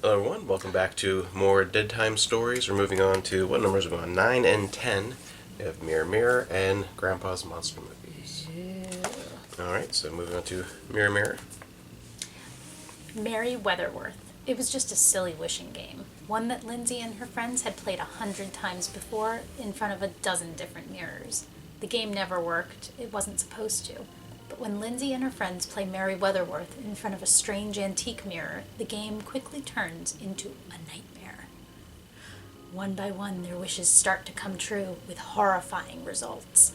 Hello everyone, welcome back to more Deadtime Stories. We're moving on to, what numbers are we on? 9 and 10. We have Mirror Mirror and Grandpa's Monster Movies. Alright, so moving on to Mirror Mirror. Mary Weatherworth. It was just a silly wishing game. One that Lindsay and her friends had played 100 times before in front of a dozen different mirrors. The game never worked. It wasn't supposed to. But when Lindsay and her friends play Mary Weatherworth in front of a strange antique mirror, the game quickly turns into a nightmare. One by one, their wishes start to come true with horrifying results.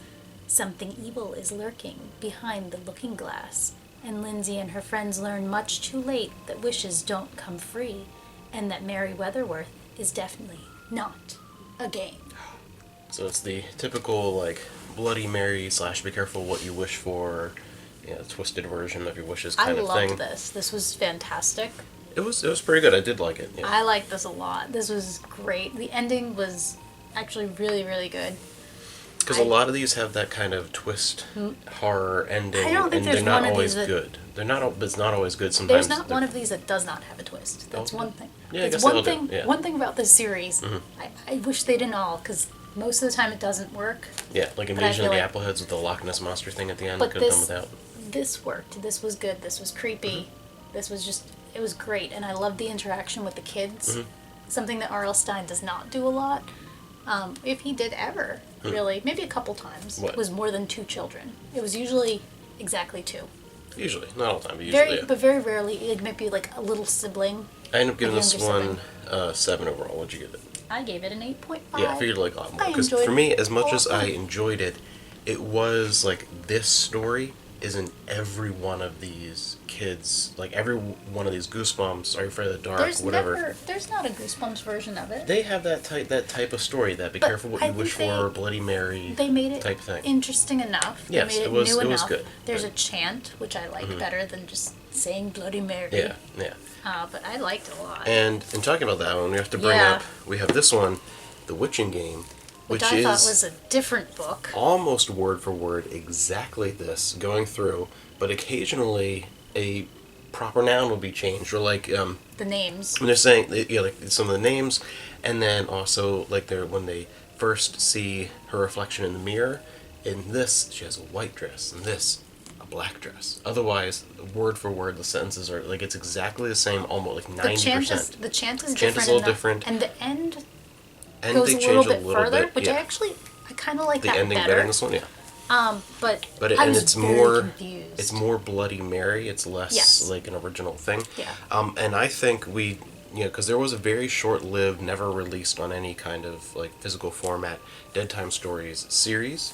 Something evil is lurking behind the looking glass, and Lindsay and her friends learn much too late that wishes don't come free, and that Mary Weatherworth is definitely not a game. So it's the typical, Bloody Mary / be careful what you wish for, twisted version of your wishes kind of thing. I loved this. This was fantastic. It was pretty good. I did like it. Yeah. I liked this a lot. This was great. The ending was actually really, really good. Because a lot of these have that kind of twist, horror ending, I don't think and there's they're not one of always these that- good. It's not always good. Sometimes There's not one of these that does not have a twist. That's Okay. one thing. Yeah, I It's guess one they all do, thing. yeah. One thing about this series, I wish they didn't all, because most of the time it doesn't work. Yeah, like But I Invasion of feel the like- Appleheads with the Loch Ness Monster thing at the end. But Could have done this, without. this worked. This was good. This was creepy. This was just, it was great. And I loved the interaction with the kids. Something that R.L. Stine does not do a lot. If he did ever, really, maybe a couple times, What? was more than 2 children. It was usually exactly 2. Usually, not all the time, but usually. Yeah. But very rarely, it might be like a little sibling. I ended up giving this younger one 7 overall. What'd you give it? I gave it an 8.5. Yeah, I figured like a lot more. I Because enjoyed for me, as it much a as lot. I enjoyed it, it was like this story is in every one of these kids, like every one of these Goosebumps, Are You Afraid of the Dark, whatever. There's not a Goosebumps version of it. They have that type of story, that be But careful what I you wish think for, Bloody Mary They made it type thing. interesting enough. Yes, they made it was- new it was enough. good. There's But- a chant, which I like better than just saying Bloody Mary. Yeah, yeah. But I liked it a lot. And in talking about that one, we have to bring Yeah. up, we have this one, The Witching Game, which which I is thought was a different book. almost word for word exactly this going through, but occasionally a proper noun will be changed, or like The names. when they're saying like some of the names, and then also like when they first see her reflection in the mirror. In this, she has a white dress, and this a black dress. Otherwise, word for word, the sentences are like it's exactly the same, almost like 90%. The chant is Chant is different. a little enough, different. And the end And goes they a change little bit further, bit, which yeah. I kind of like The that ending better in this one, yeah. But But I and was it's very more confused. it's more Bloody Mary. It's less Yes. like an original thing. Yeah. And I think because there was a very short-lived, never released on any kind of like physical format, Deadtime Stories series,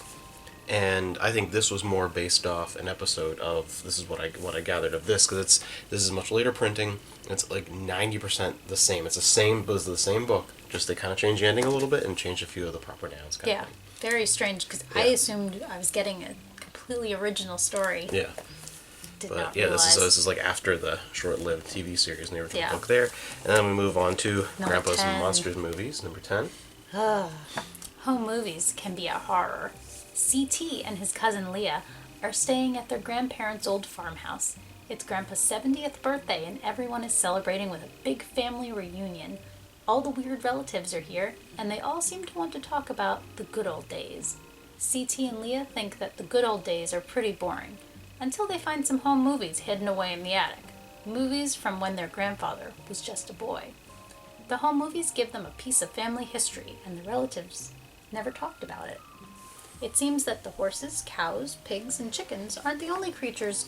and I think this was more based off an episode of. This is what I gathered of this, because this is much later printing. It's like 90% the same. It's the same, but it's the same book. Just they kind of changed the ending a little bit and changed a few of the proper nouns. Kind Yeah, of thing. very strange, because I Yeah. assumed I was getting a completely original story. Yeah. Did But not yeah, realize. this is like after the short-lived TV series and everything Yeah. book there, and then we move on to Number Grandpa's 10. Monsters movies, number 10. Home movies can be a horror. CT and his cousin Leah are staying at their grandparents' old farmhouse. It's Grandpa's 70th birthday, and everyone is celebrating with a big family reunion. All the weird relatives are here, and they all seem to want to talk about the good old days. CT and Leah think that the good old days are pretty boring, until they find some home movies hidden away in the attic. Movies from when their grandfather was just a boy. The home movies give them a piece of family history, and the relatives never talked about it. It seems that the horses, cows, pigs, and chickens aren't the only creatures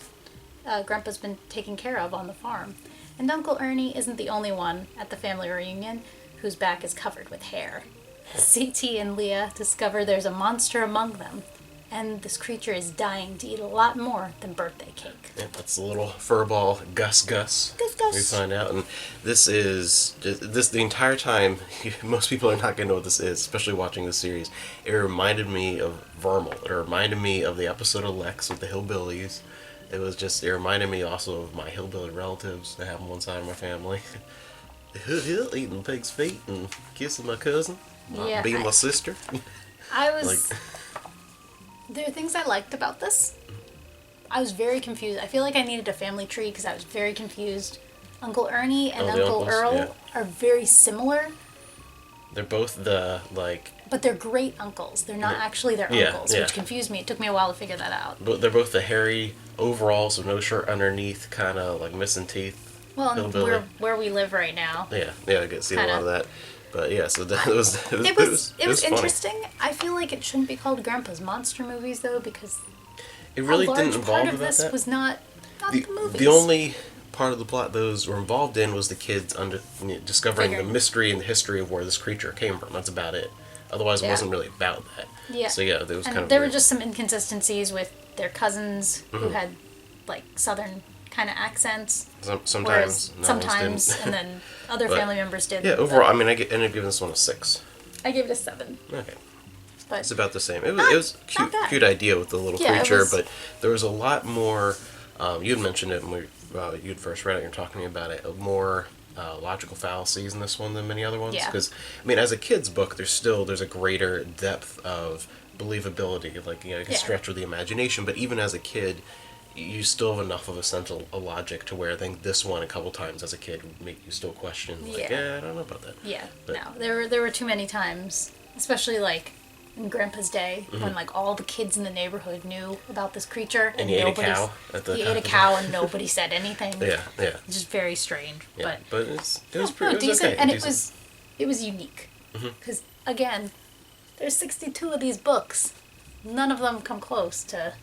Grandpa's been taking care of on the farm, and Uncle Ernie isn't the only one at the family reunion whose back is covered with hair. CT and Leah discover there's a monster among them, and this creature is dying to eat a lot more than birthday cake. Yeah, that's a little furball Gus. Gus. We find out, and this is the entire time. Most people are not going to know what this is, especially watching this series. It reminded me of Vermal. It reminded me of the episode of Lex with the hillbillies. It reminded me also of my hillbilly relatives that have on one side of my family. Eating pig's feet and kissing my cousin, Yeah, being my sister. I was... There are things I liked about this. I was very confused. I feel like I needed a family tree because I was very confused Uncle Ernie and Oh, the Uncle uncles, Earl yeah. are very similar, They're both the like. but they're great uncles. They're not actually their Yeah, uncles, yeah. which confused me. It took me a while to figure that out. But they're both the hairy overalls with no shirt underneath, kind of like missing teeth. Well, and Hillbilly. where we live right now, Yeah, yeah, I get see a Kinda. lot of that. But yeah, so that was it was funny. interesting. I feel like it shouldn't be called Grandpa's Monster Movies though, because It a really large didn't part involve of about this that. was not the the movies. the only part of the plot those were involved in was the kids discovering the Figuring. mystery and the history of where this creature came from. That's about it. Otherwise, it Yeah. wasn't really about that. Yeah. So yeah, it was And kind of there weird. were just some inconsistencies with their cousins Mm-hmm. who had like southern kind of accents. Sometimes, Whereas no, sometimes, didn't. and then other But, family members did. Yeah, overall, I mean, ended up giving this one a 6. I gave it a 7. Okay. But It's about the same. It Not- was not bad. cute idea with the little Yeah, it creature, was- but there was a lot more. You had mentioned it when you'd first read it. You're talking about it. More logical fallacies in this one than many other ones. Yeah. Because I mean, as a kid's book, there's a greater depth of believability. Like you can Yeah. stretch with the imagination. But even as a kid, you still have enough of a sense of a logic to where I think this one a couple times as a kid would make you still question. Like, Yeah. I don't know about that. yeah, But- no, there were too many times, especially like in Grandpa's day when like all the kids in the neighborhood knew about this creature And he ate a nobody cow at the he ate a cow and nobody said anything. Yeah, yeah. It's just very strange, Yeah, but it was no, pretty it was decent, okay, and decent. it was unique because again, there's 62 of these books, none of them come close to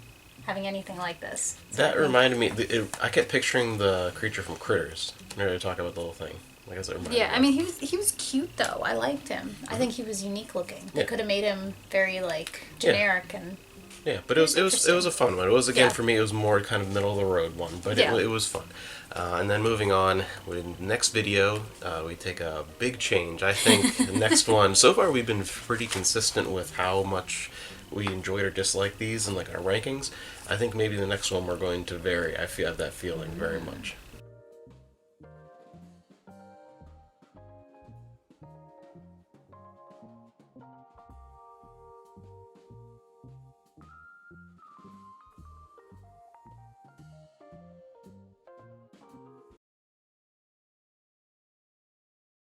having anything like this. So I That think- reminded me. I kept picturing the creature from Critters. Whenever they talk about the little thing, I guess it reminded Yeah, me. I mean he was cute though. I liked him. I think he was unique looking. They Yeah. could have made him very like generic and Yeah, but it was a fun one. It was again Yeah. for me. It was more kind of middle of the road one, but Yeah. it was fun. And then moving on, with the next video, we take a big change. I think the next one. So far, we've been pretty consistent with how much we enjoyed or disliked these and like our rankings. I think maybe the next one we're going to vary. I have that feeling very much.